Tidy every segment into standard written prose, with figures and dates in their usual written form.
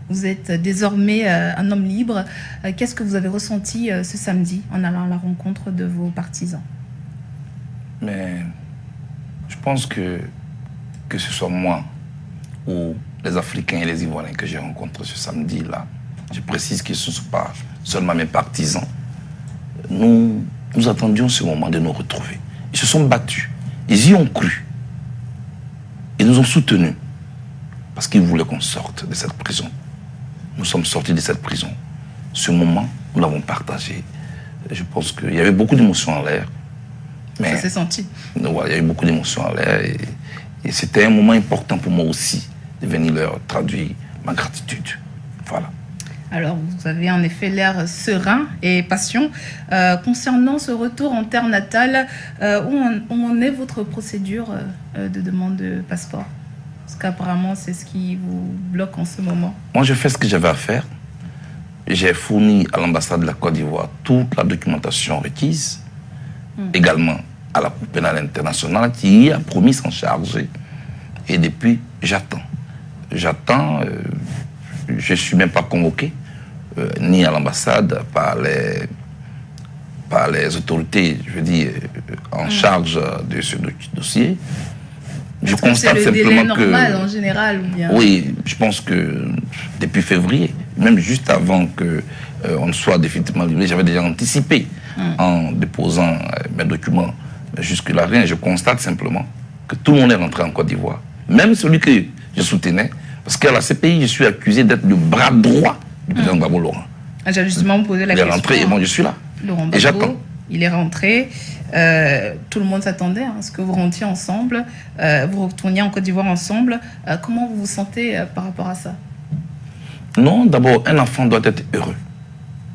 Vous êtes désormais un homme libre. Qu'est-ce que vous avez ressenti ce samedi en allant à la rencontre de vos partisans? Mais je pense que ce soit moi ou les Africains et les Ivoiriens que j'ai rencontrés ce samedi-là, je précise que ce ne sont pas seulement mes partisans. Nous attendions ce moment de nous retrouver. Ils se sont battus. Ils y ont cru. Ils nous ont soutenus. Parce qu'ils voulaient qu'on sorte de cette prison. Nous sommes sortis de cette prison. Ce moment, nous l'avons partagé. Je pense qu'il y avait beaucoup d'émotions en l'air. Ça s'est senti. Il y a eu beaucoup d'émotions en l'air. Et c'était un moment important pour moi aussi de venir leur traduire ma gratitude. Voilà. Alors, vous avez en effet l'air serein et patient. Concernant ce retour en terre natale, où en est votre procédure de demande de passeport? Parce qu'apparemment, c'est ce qui vous bloque en ce moment. Moi, je fais ce que j'avais à faire. J'ai fourni à l'ambassade de la Côte d'Ivoire toute la documentation requise, également à la Cour pénale internationale qui y a promis s'en charger. Et depuis, j'attends. J'attends. Je ne suis même pas convoqué, ni à l'ambassade, par les autorités, je veux dire, en charge de ce dossier. Je constate simplement que... C'est le délai normal en général ou bien... Oui, je pense que depuis février, même juste avant qu'on soit définitivement livré, j'avais déjà anticipé en déposant mes documents. Jusque-là, rien. Je constate simplement que tout le monde est rentré en Côte d'Ivoire. Même celui que je soutenais, parce qu'à la CPI, je suis accusé d'être le bras droit du président Gbagbo Laurent. J'ai justement posé la question. Il est rentré et moi je suis là. Laurent et j'attends. Il est rentré. Tout le monde s'attendait à ce que vous rentriez ensemble. Vous retourniez en Côte d'Ivoire ensemble. Comment vous vous sentez par rapport à ça? Non, d'abord, un enfant doit être heureux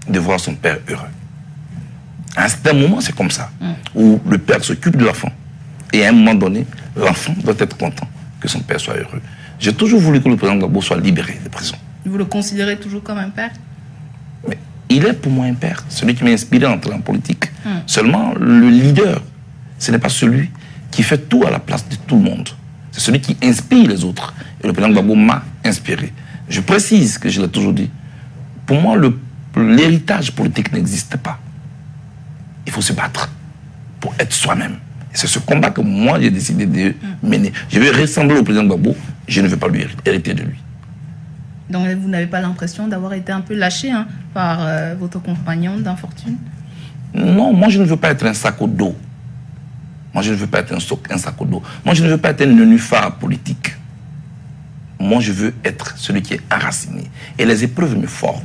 de voir son père heureux. À un certain moment, c'est comme ça, où le père s'occupe de l'enfant. Et à un moment donné, l'enfant doit être content que son père soit heureux. J'ai toujours voulu que le président Gbagbo soit libéré de prison. Vous le considérez toujours comme un père? Mais il est pour moi un père, celui qui m'a inspiré à entrer en politique. Seulement, le leader, ce n'est pas celui qui fait tout à la place de tout le monde. C'est celui qui inspire les autres. Et le président Gbagbo m'a inspiré. Je précise que je l'ai toujours dit. Pour moi, l'héritage politique n'existe pas. Il faut se battre pour être soi-même. Et c'est ce combat que moi, j'ai décidé de mener. Je vais ressembler au président Gbagbo, je ne veux pas lui hériter de lui. Donc vous n'avez pas l'impression d'avoir été un peu lâché par votre compagnon d'infortune? Non, moi je ne veux pas être un sac au dos. Moi je ne veux pas être un sac au dos. Moi je ne veux pas être un nénuphar politique. Moi je veux être celui qui est enraciné. Et les épreuves me forment.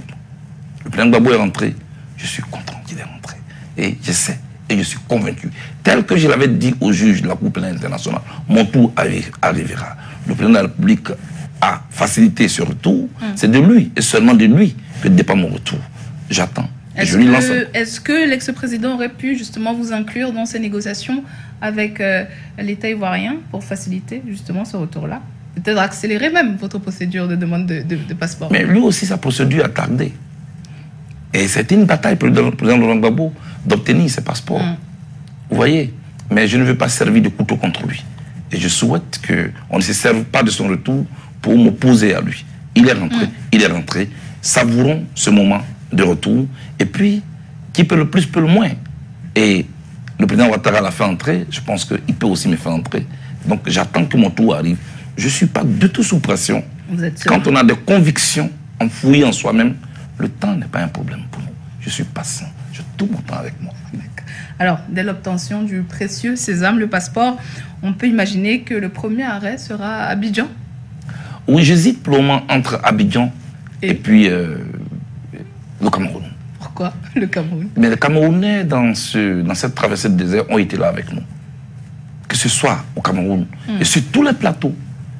Le président Gbagbo est rentré, je suis content qu'il est rentré. Et je sais, et je suis convaincu. Tel que je l'avais dit au juge de la Cour pénale internationale, mon tour arrivera. Le président de la République a facilité ce retour. C'est de lui, et seulement de lui, que dépend mon retour. J'attends. Est-ce que l'ex-président aurait pu justement vous inclure dans ces négociations avec l'État ivoirien pour faciliter justement ce retour-là? Peut-être accélérer même votre procédure de demande de passeport. Mais lui aussi, sa procédure a tardé. Et c'était une bataille pour le président Laurent Gbagbo d'obtenir ses passeports. Vous voyez? Mais je ne veux pas servir de couteau contre lui. Et je souhaite qu'on ne se serve pas de son retour pour m'opposer à lui. Il est rentré, il est rentré. Savourons ce moment de retour. Et puis, qui peut le plus, peut le moins. Et le président Ouattara l'a fait entrer. Je pense qu'il peut aussi me faire entrer. Donc, j'attends que mon tour arrive. Je ne suis pas du tout sous pression. Quand on a des convictions enfouies en soi-même, le temps n'est pas un problème pour nous. Je suis patient. J'ai tout mon temps avec moi. Alors, dès l'obtention du précieux sésame, le passeport, on peut imaginer que le premier arrêt sera Abidjan? Oui, j'hésite pour le moment entre Abidjan et puis le Cameroun. Pourquoi le Cameroun? Mais les Camerounais, dans cette traversée de désert, ont été là avec nous. Que ce soit au Cameroun et sur tous les plateaux,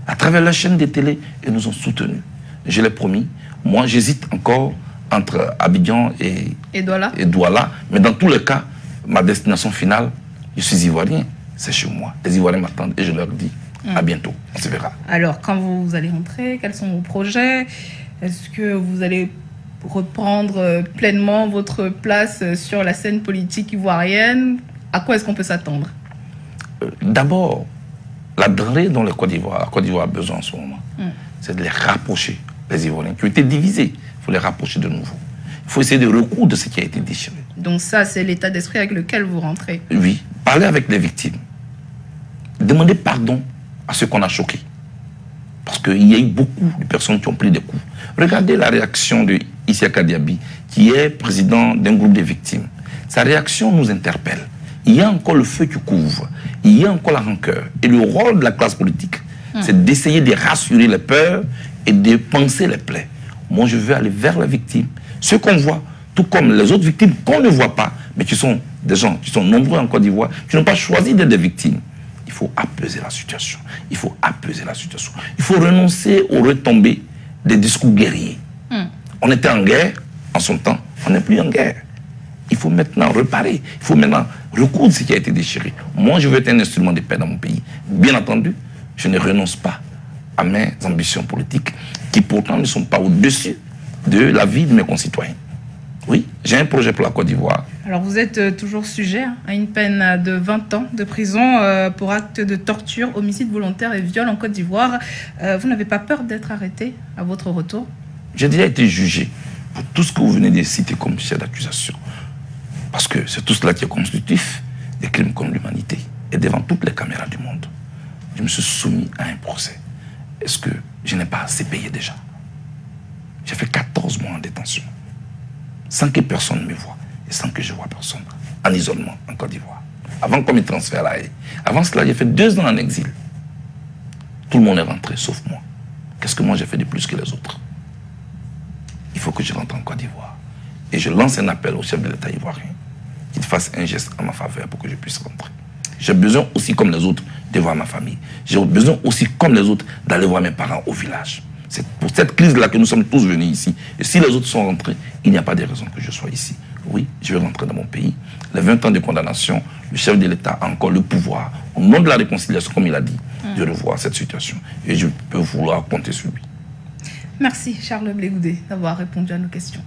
à travers la chaîne des télés, ils nous ont soutenus. Je l'ai promis. Moi, j'hésite encore entre Abidjan et Douala. Mais dans tous les cas, ma destination finale, je suis ivoirien. C'est chez moi. Les Ivoiriens m'attendent et je leur dis à bientôt. On se verra. Alors, quand vous allez rentrer, quels sont vos projets? Est-ce que vous allez reprendre pleinement votre place sur la scène politique ivoirienne? À quoi est-ce qu'on peut s'attendre? D'abord, la denrée dont la Côte d'Ivoire a besoin en ce moment, c'est de les rapprocher les Ivoiriens qui ont été divisés. Il faut les rapprocher de nouveau. Il faut essayer de recoudre ce qui a été déchiré. Donc ça, c'est l'état d'esprit avec lequel vous rentrez. Oui, parler avec les victimes. Demander pardon à ceux qu'on a choqués. Parce qu'il y a eu beaucoup de personnes qui ont pris des coups. Regardez la réaction de Isiaka Diaby, qui est président d'un groupe de victimes. Sa réaction nous interpelle. Il y a encore le feu qui couvre. Il y a encore la rancœur. Et le rôle de la classe politique, c'est d'essayer de rassurer les peurs et de penser les plaies. Moi, je veux aller vers la victime. Ceux qu'on voit, tout comme les autres victimes qu'on ne voit pas, mais qui sont des gens qui sont nombreux en Côte d'Ivoire, qui n'ont pas choisi d'être des victimes. Il faut apaiser la situation. Il faut apaiser la situation. Il faut renoncer aux retombées des discours guerriers. On était en guerre en son temps. On n'est plus en guerre. Il faut maintenant réparer. Il faut maintenant recoudre ce qui a été déchiré. Moi, je veux être un instrument de paix dans mon pays. Bien entendu, je ne renonce pas à mes ambitions politiques qui pourtant ne sont pas au-dessus de la vie de mes concitoyens. Oui, j'ai un projet pour la Côte d'Ivoire. Alors vous êtes toujours sujet à une peine de 20 ans de prison pour actes de torture, homicide volontaire et viol en Côte d'Ivoire. Vous n'avez pas peur d'être arrêté à votre retour? J'ai déjà été jugé pour tout ce que vous venez de citer comme chef d'accusation. Parce que c'est tout cela qui est constitutif des crimes contre l'humanité. Et devant toutes les caméras du monde, je me suis soumis à un procès. Est-ce que je n'ai pas assez payé déjà? J'ai fait 14 mois en détention, sans que personne ne me voie et sans que je voie personne, en isolement en Côte d'Ivoire. Avant qu'on me transfère là. Avant cela, j'ai fait 2 ans en exil. Tout le monde est rentré, sauf moi. Qu'est-ce que moi j'ai fait de plus que les autres? Il faut que je rentre en Côte d'Ivoire. Et je lance un appel au chef de l'État ivoirien qu'il fasse un geste en ma faveur pour que je puisse rentrer. J'ai besoin aussi, comme les autres, de voir ma famille. J'ai besoin aussi, comme les autres, d'aller voir mes parents au village. C'est pour cette crise-là que nous sommes tous venus ici. Et si les autres sont rentrés, il n'y a pas de raison que je sois ici. Oui, je vais rentrer dans mon pays. Les 20 ans de condamnation, le chef de l'État a encore le pouvoir, au nom de la réconciliation, comme il a dit, de revoir cette situation. Et je peux vouloir compter sur lui. Merci Charles Blé Goudé d'avoir répondu à nos questions.